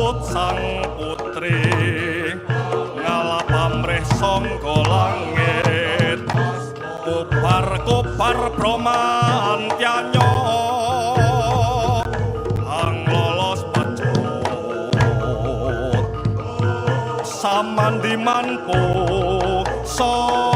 Sambut sang putri ngalah pamrih sangka langit, kobar-kobar bromantyanyo hang lolos pecut samandiman pusaka.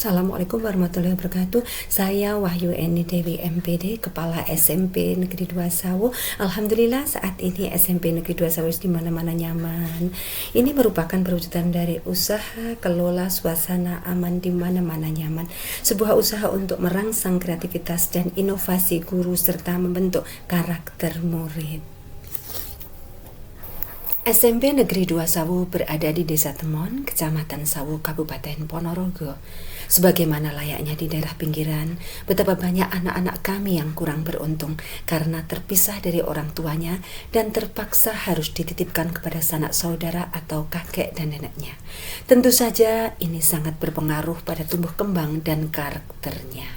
Assalamualaikum warahmatullahi wabarakatuh. Saya Wahyu Eni Dewi MPD, Kepala SMP Negeri 2 Sawu. Alhamdulillah saat ini SMP Negeri 2 Sawu di mana-mana nyaman. Ini merupakan perwujudan dari usaha kelola suasana aman di mana-mana nyaman. Sebuah usaha untuk merangsang kreativitas dan inovasi guru serta membentuk karakter murid. SMP Negeri 2 Sawu berada di Desa Temon, Kecamatan Sawu, Kabupaten Ponorogo. Sebagaimana layaknya di daerah pinggiran, betapa banyak anak-anak kami yang kurang beruntung karena terpisah dari orang tuanya dan terpaksa harus dititipkan kepada sanak saudara atau kakek dan neneknya. Tentu saja ini sangat berpengaruh pada tumbuh kembang dan karakternya.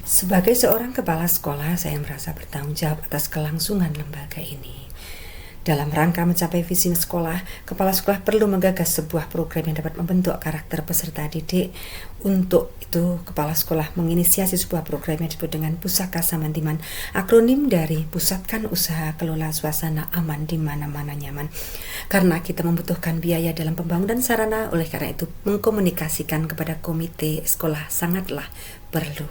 Sebagai seorang kepala sekolah, saya merasa bertanggung jawab atas kelangsungan lembaga ini. Dalam rangka mencapai visi sekolah, kepala sekolah perlu menggagas sebuah program yang dapat membentuk karakter peserta didik. Untuk itu, kepala sekolah menginisiasi sebuah program yang disebut dengan Pusaka Samandiman, akronim dari Pusatkan Usaha Kelola Suasana Aman di Mana-mana Nyaman. Karena kita membutuhkan biaya dalam pembangunan sarana, oleh karena itu mengkomunikasikan kepada komite sekolah sangatlah perlu.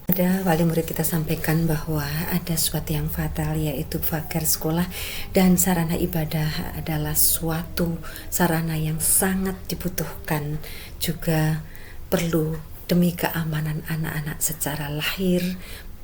Ada wali murid kita sampaikan bahwa ada sesuatu yang fatal, yaitu pagar sekolah dan sarana ibadah adalah suatu sarana yang sangat dibutuhkan, juga perlu demi keamanan anak-anak secara lahir,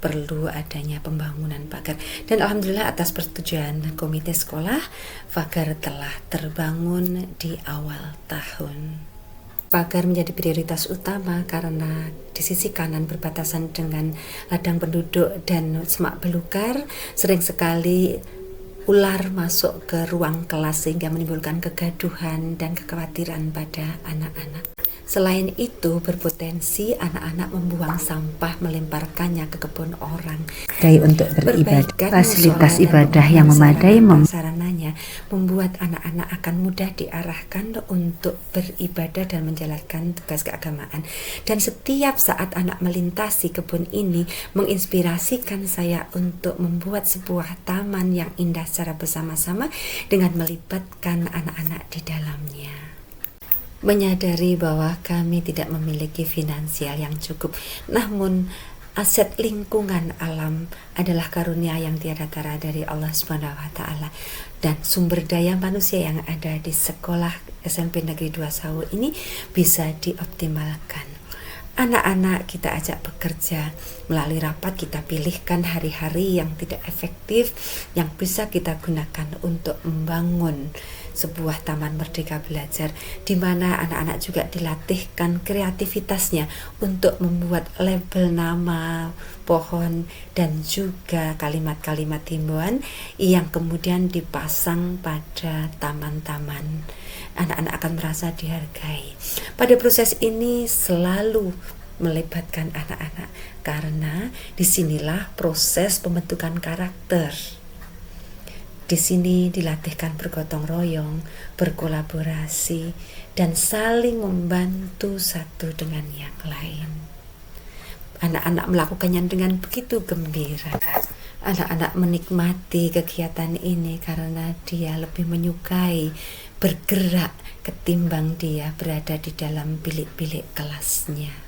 perlu adanya pembangunan pagar. Dan alhamdulillah atas persetujuan komite sekolah, pagar telah terbangun di awal tahun. Pagar menjadi prioritas utama karena di sisi kanan berbatasan dengan ladang penduduk dan semak belukar, sering sekali ular masuk ke ruang kelas sehingga menimbulkan kegaduhan dan kekhawatiran pada anak-anak. Selain itu, berpotensi anak-anak membuang sampah, melemparkannya ke kebun orang. Untuk beribadah, fasilitas ibadah yang memadai sarananya membuat anak-anak akan mudah diarahkan untuk beribadah dan menjalankan tugas keagamaan. Dan setiap saat anak melintasi kebun ini menginspirasikan saya untuk membuat sebuah taman yang indah secara bersama-sama dengan melibatkan anak-anak di dalamnya. Menyadari bahwa kami tidak memiliki finansial yang cukup, namun aset lingkungan alam adalah karunia yang tiada tara dari Allah Subhanahu wa Ta'ala, dan sumber daya manusia yang ada di sekolah SMP Negeri 2 Sawu ini bisa dioptimalkan. Anak-anak kita ajak bekerja, melalui rapat kita pilihkan hari-hari yang tidak efektif yang bisa kita gunakan untuk membangun sebuah taman merdeka belajar, di mana anak-anak juga dilatihkan kreativitasnya untuk membuat label nama pohon dan juga kalimat-kalimat himbauan yang kemudian dipasang pada taman-taman. Anak-anak akan merasa dihargai. Pada proses ini selalu melibatkan anak-anak karena disinilah proses pembentukan karakter. Di sini dilatihkan bergotong royong, berkolaborasi, dan saling membantu satu dengan yang lain. Anak-anak melakukannya dengan begitu gembira. anak-anak menikmati kegiatan ini karena dia lebih menyukai bergerak ketimbang dia berada di dalam bilik-bilik kelasnya.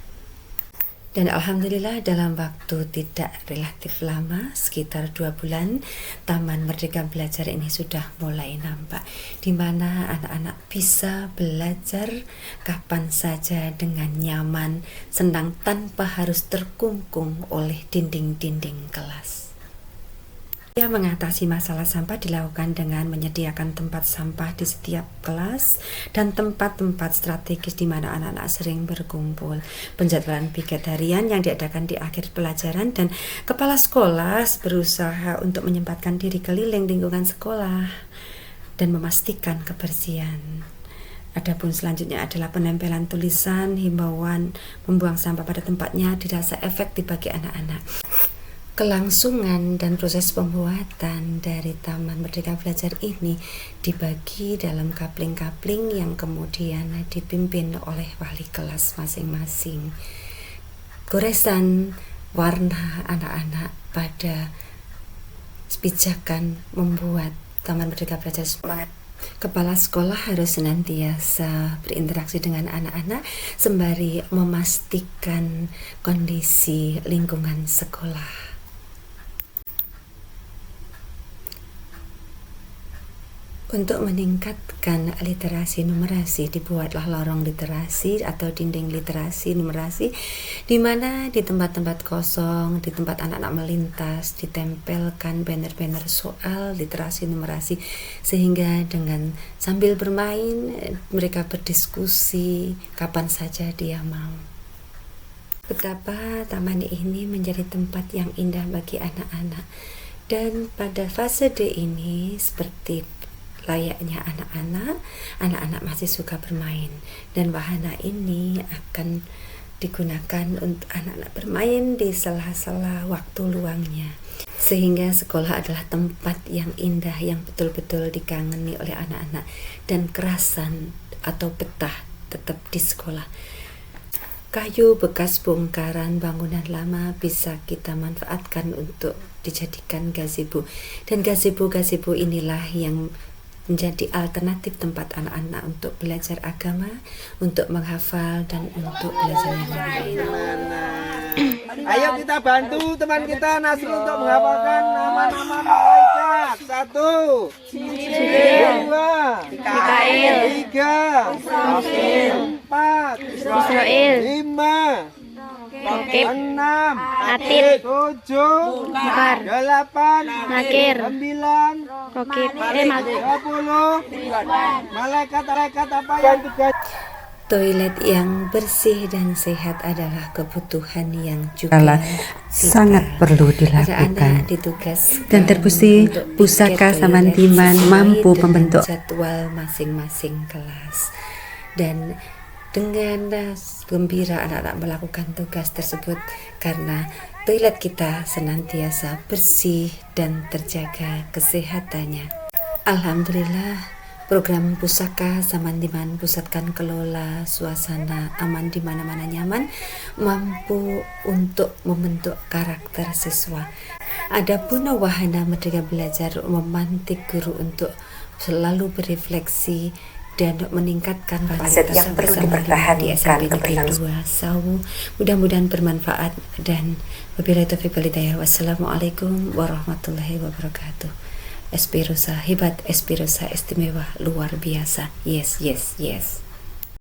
Dan alhamdulillah dalam waktu tidak relatif lama, sekitar 2 bulan, Taman Merdeka Belajar ini sudah mulai nampak, di mana anak-anak bisa belajar kapan saja dengan nyaman, senang tanpa harus terkungkung oleh dinding-dinding kelas. Dia mengatasi masalah sampah dilakukan dengan menyediakan tempat sampah di setiap kelas dan tempat-tempat strategis di mana anak-anak sering berkumpul. Penjadwalan piket harian yang diadakan di akhir pelajaran, dan kepala sekolah berusaha untuk menyempatkan diri keliling lingkungan sekolah dan memastikan kebersihan. Adapun selanjutnya adalah penempelan tulisan himbauan membuang sampah pada tempatnya dirasa efektif bagi anak-anak. Kelangsungan dan proses pembuatan dari Taman Merdeka Belajar ini dibagi dalam kapling-kapling yang kemudian dipimpin oleh wali kelas masing-masing. Goresan warna anak-anak pada pijakan membuat Taman Merdeka Belajar semangat. Kepala sekolah harus senantiasa berinteraksi dengan anak-anak sembari memastikan kondisi lingkungan sekolah. Untuk meningkatkan literasi numerasi, dibuatlah lorong literasi atau dinding literasi numerasi, di mana di tempat-tempat kosong, di tempat anak-anak melintas, ditempelkan banner-banner soal literasi numerasi, sehingga dengan sambil bermain mereka berdiskusi kapan saja dia mau. Betapa taman ini menjadi tempat yang indah bagi anak-anak, dan pada fase D ini seperti layaknya anak-anak masih suka bermain, dan wahana ini akan digunakan untuk anak-anak bermain di sela-sela waktu luangnya, sehingga sekolah adalah tempat yang indah yang betul-betul dikangeni oleh anak-anak, dan kerasan atau betah tetap di sekolah. Kayu bekas bongkaran bangunan lama bisa kita manfaatkan untuk dijadikan gazebo, dan gazebo inilah yang menjadi alternatif tempat anak-anak untuk belajar agama, untuk menghafal, dan untuk belajar yang lain. Ayo kita bantu teman kita Nasri untuk menghafalkan nama-nama malaikat. 1, Jibril, 2, Mikail, 3, Israfil, 4, Israel, 5, Raqib, 6, Atid, 7, Mukar, 8, Nakir, 9, Raqib, 10, malaikat apa yang tugas? Toilet yang bersih dan sehat adalah kebutuhan yang juga sangat perlu dilakukan. Dan terbukti Pusaka Samantiman mampu membentuk jadwal masing-masing kelas, dan dengan gembira anak-anak melakukan tugas tersebut karena toilet kita senantiasa bersih dan terjaga kesehatannya. Alhamdulillah, program Pusaka Samantiman Pusatkan Kelola Suasana Aman di Mana-Mana Nyaman mampu untuk membentuk karakter siswa. Adapun wahana Merdeka Belajar memantik guru untuk selalu berefleksi dan meningkatkan konsep yang perlu dipertahankan keberlangsungan. Mudah-mudahan bermanfaat, dan wabillahi taufiq wal hidayah. Wassalamualaikum warahmatullahi wabarakatuh. Espirosa hebat, Espirosa istimewa, luar biasa. Yes.